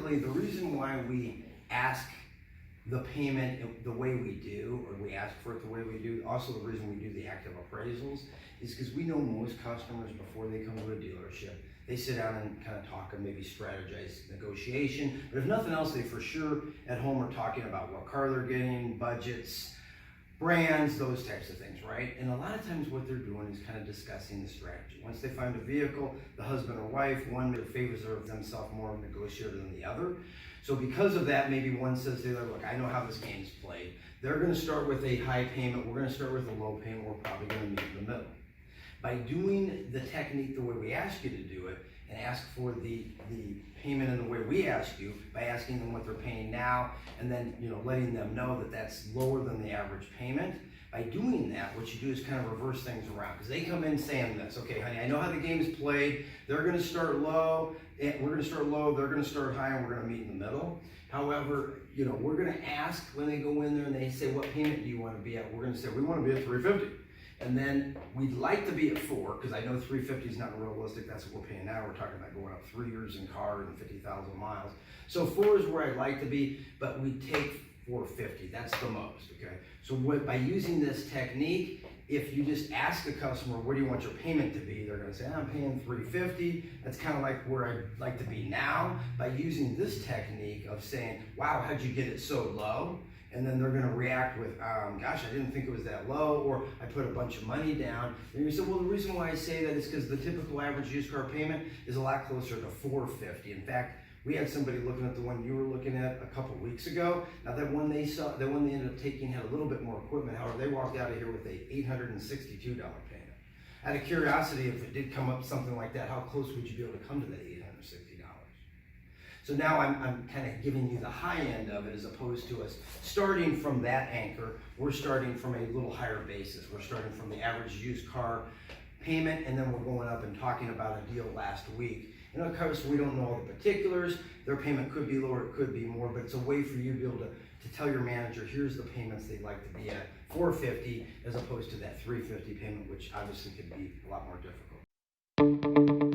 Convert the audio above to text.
typically the reason why we ask the payment the way we do, or we ask for it the way we do, also the reason we do the active appraisals is because we know most customers, before they come to a dealership, they sit down and kind of talk and maybe strategize negotiation. But if nothing else, they for sure at home are talking about what car they're getting, budgets, brands, those types of things, right? And a lot of times what they're doing is kind of discussing the strategy. Once they find a vehicle, the husband or wife, one favors themselves more negotiator than the other. So because of that, maybe one says to the other, look, I know how this game's played. They're gonna start with a high payment, we're gonna start with a low payment, we're probably gonna meet in the middle. By doing the technique the way we ask you to do it, and ask for the payment in the way we ask you, by asking them what they're paying now, and then letting them know that that's lower than the average payment. By doing that, what you do is kind of reverse things around, because they come in saying this, okay, honey, I know how the game's played. They're going to start low, we're going to start low, they're going to start high, and we're going to meet in the middle. However, we're going to ask when they go in there and they say, what payment do you want to be at? We're going to say, we want to be at $350. And then we'd like to be at $4, because I know $350 is not realistic. That's what we're paying now. We're talking about going up 3 years in car and 50,000 miles. So $4 is where I'd like to be, but we take $450. That's the most, okay? So by using this technique, if you just ask the customer, what do you want your payment to be? They're gonna say, I'm paying $350. That's kind of like where I'd like to be now. By using this technique of saying, wow, how'd you get it so low? And then they're gonna react with, gosh, I didn't think it was that low, or I put a bunch of money down. And you say, well, the reason why I say that is because the typical average used car payment is a lot closer to $450. In fact, we had somebody looking at the one you were looking at a couple weeks ago. Now that one they ended up taking had a little bit more equipment. However, they walked out of here with a $862 payment. Out of curiosity, if it did come up something like that, how close would you be able to come to that $860? So now I'm kind of giving you the high end of it, as opposed to us starting from that anchor. We're starting from a little higher basis. We're starting from the average used car payment, and then we're going up and talking about a deal last week. And of course, we don't know all the particulars. Their payment could be lower, it could be more, but it's a way for you to be able to tell your manager, here's the payments they'd like to be at, $450, as opposed to that $350 payment, which obviously could be a lot more difficult.